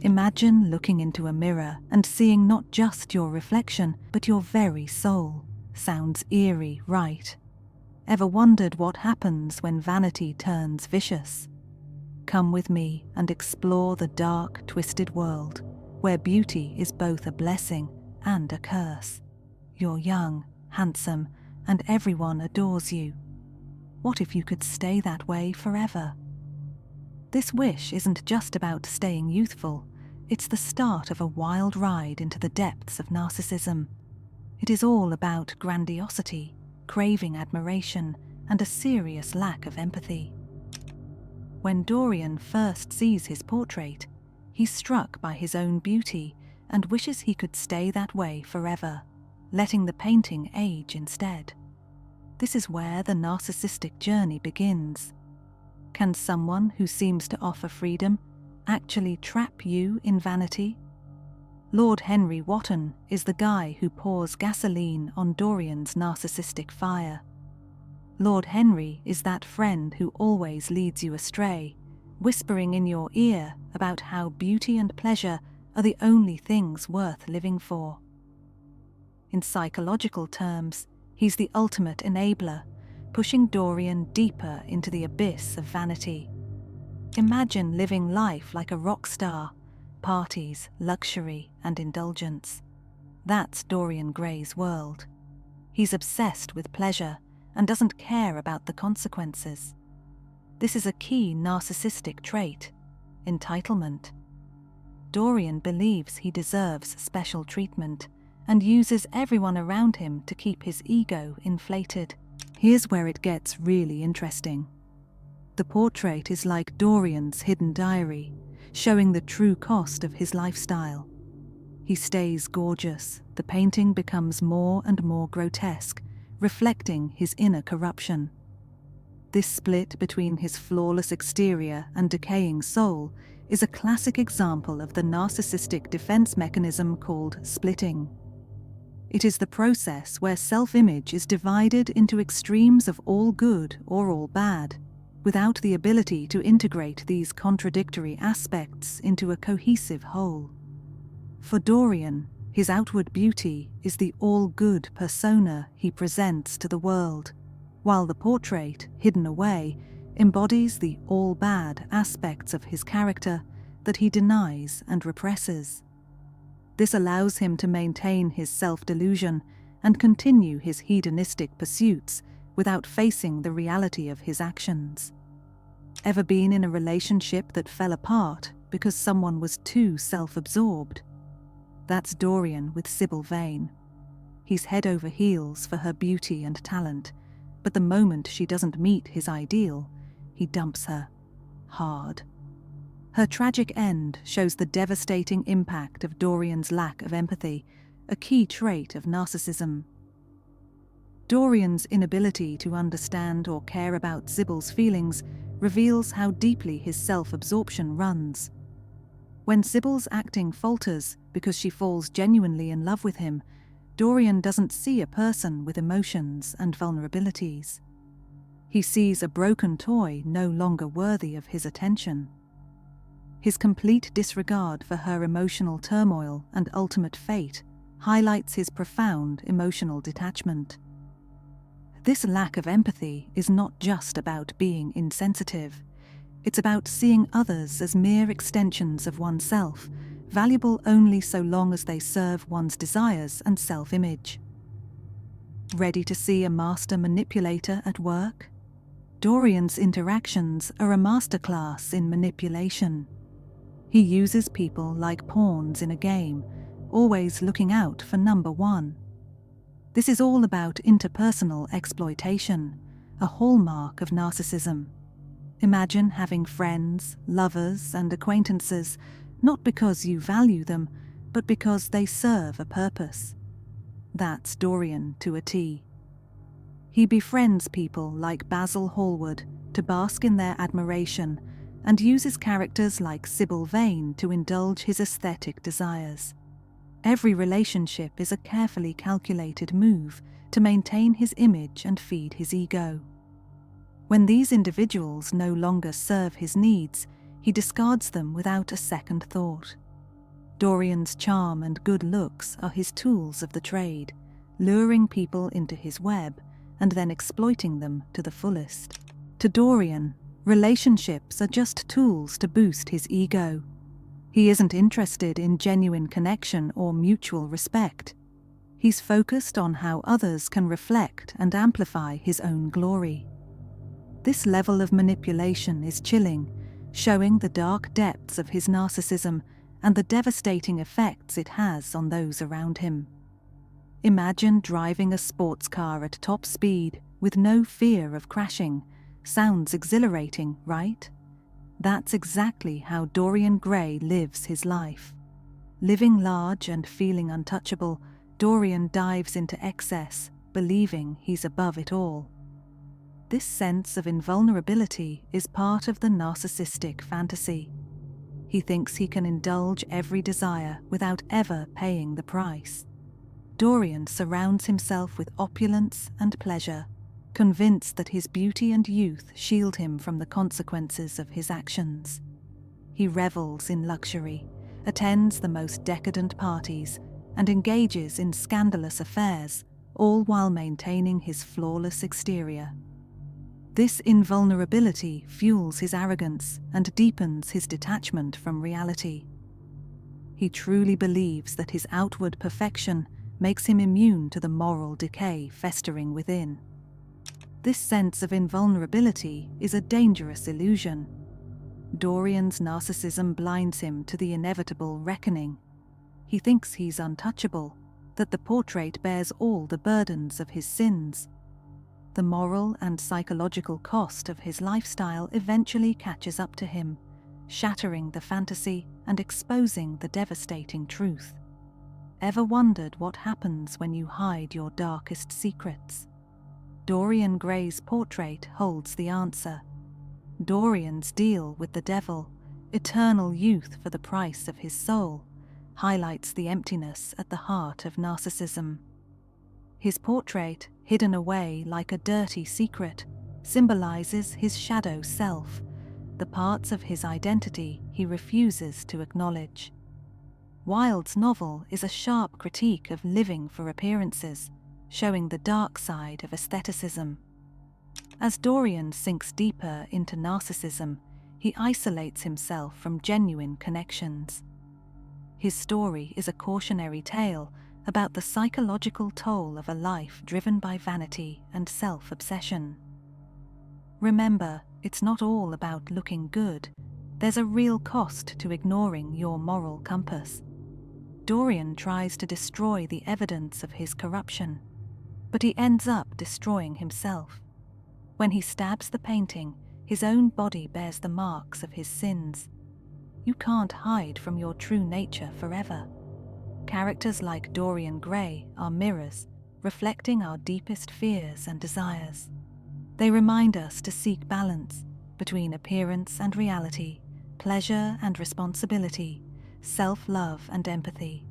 Imagine looking into a mirror and seeing not just your reflection, but your very soul. Sounds eerie, right? Ever wondered what happens when vanity turns vicious? Come with me and explore the dark, twisted world, where beauty is both a blessing and a curse. You're young, handsome, and everyone adores you. What if you could stay that way forever? This wish isn't just about staying youthful, it's the start of a wild ride into the depths of narcissism. It is all about grandiosity, craving admiration, and a serious lack of empathy. When Dorian first sees his portrait, he's struck by his own beauty and wishes he could stay that way forever, letting the painting age instead. This is where the narcissistic journey begins. Can someone who seems to offer freedom actually trap you in vanity? Lord Henry Wotton is the guy who pours gasoline on Dorian's narcissistic fire. Lord Henry is that friend who always leads you astray, whispering in your ear about how beauty and pleasure are the only things worth living for. In psychological terms, he's the ultimate enabler, pushing Dorian deeper into the abyss of vanity. Imagine living life like a rock star, parties, luxury, and indulgence. That's Dorian Gray's world. He's obsessed with pleasure and doesn't care about the consequences. This is a key narcissistic trait: entitlement. Dorian believes he deserves special treatment and uses everyone around him to keep his ego inflated. Here's where it gets really interesting. The portrait is like Dorian's hidden diary, showing the true cost of his lifestyle. He stays gorgeous, the painting becomes more and more grotesque, reflecting his inner corruption. This split between his flawless exterior and decaying soul is a classic example of the narcissistic defense mechanism called splitting. It is the process where self-image is divided into extremes of all good or all bad, without the ability to integrate these contradictory aspects into a cohesive whole. For Dorian, his outward beauty is the all-good persona he presents to the world, while the portrait, hidden away, embodies the all-bad aspects of his character that he denies and represses. This allows him to maintain his self-delusion and continue his hedonistic pursuits without facing the reality of his actions. Ever been in a relationship that fell apart because someone was too self-absorbed? That's Dorian with Sybil Vane. He's head over heels for her beauty and talent, but the moment she doesn't meet his ideal, he dumps her. Hard. Her tragic end shows the devastating impact of Dorian's lack of empathy, a key trait of narcissism. Dorian's inability to understand or care about Sybil's feelings reveals how deeply his self-absorption runs. When Sybil's acting falters because she falls genuinely in love with him, Dorian doesn't see a person with emotions and vulnerabilities. He sees a broken toy no longer worthy of his attention. His complete disregard for her emotional turmoil and ultimate fate highlights his profound emotional detachment. This lack of empathy is not just about being insensitive. It's about seeing others as mere extensions of oneself, valuable only so long as they serve one's desires and self-image. Ready to see a master manipulator at work? Dorian's interactions are a masterclass in manipulation. He uses people like pawns in a game, always looking out for number one. This is all about interpersonal exploitation, a hallmark of narcissism. Imagine having friends, lovers, and acquaintances, not because you value them, but because they serve a purpose. That's Dorian to a T. He befriends people like Basil Hallward to bask in their admiration, and uses characters like Sybil Vane to indulge his aesthetic desires. Every relationship is a carefully calculated move to maintain his image and feed his ego. When these individuals no longer serve his needs, he discards them without a second thought. Dorian's charm and good looks are his tools of the trade, luring people into his web and then exploiting them to the fullest. To Dorian, relationships are just tools to boost his ego. He isn't interested in genuine connection or mutual respect. He's focused on how others can reflect and amplify his own glory. This level of manipulation is chilling, showing the dark depths of his narcissism and the devastating effects it has on those around him. Imagine driving a sports car at top speed with no fear of crashing. Sounds exhilarating, right? That's exactly how Dorian Gray lives his life. Living large and feeling untouchable, Dorian dives into excess, believing he's above it all. This sense of invulnerability is part of the narcissistic fantasy. He thinks he can indulge every desire without ever paying the price. Dorian surrounds himself with opulence and pleasure, convinced that his beauty and youth shield him from the consequences of his actions. He revels in luxury, attends the most decadent parties, and engages in scandalous affairs, all while maintaining his flawless exterior. This invulnerability fuels his arrogance and deepens his detachment from reality. He truly believes that his outward perfection makes him immune to the moral decay festering within. This sense of invulnerability is a dangerous illusion. Dorian's narcissism blinds him to the inevitable reckoning. He thinks he's untouchable, that the portrait bears all the burdens of his sins. The moral and psychological cost of his lifestyle eventually catches up to him, shattering the fantasy and exposing the devastating truth. Ever wondered what happens when you hide your darkest secrets? Dorian Gray's portrait holds the answer. Dorian's deal with the devil, eternal youth for the price of his soul, highlights the emptiness at the heart of narcissism. His portrait, hidden away like a dirty secret, symbolizes his shadow self, the parts of his identity he refuses to acknowledge. Wilde's novel is a sharp critique of living for appearances, showing the dark side of aestheticism. As Dorian sinks deeper into narcissism, he isolates himself from genuine connections. His story is a cautionary tale about the psychological toll of a life driven by vanity and self-obsession. Remember, it's not all about looking good. There's a real cost to ignoring your moral compass. Dorian tries to destroy the evidence of his corruption, but he ends up destroying himself. When he stabs the painting, his own body bears the marks of his sins. You can't hide from your true nature forever. Characters like Dorian Gray are mirrors, reflecting our deepest fears and desires. They remind us to seek balance between appearance and reality, pleasure and responsibility, self-love and empathy.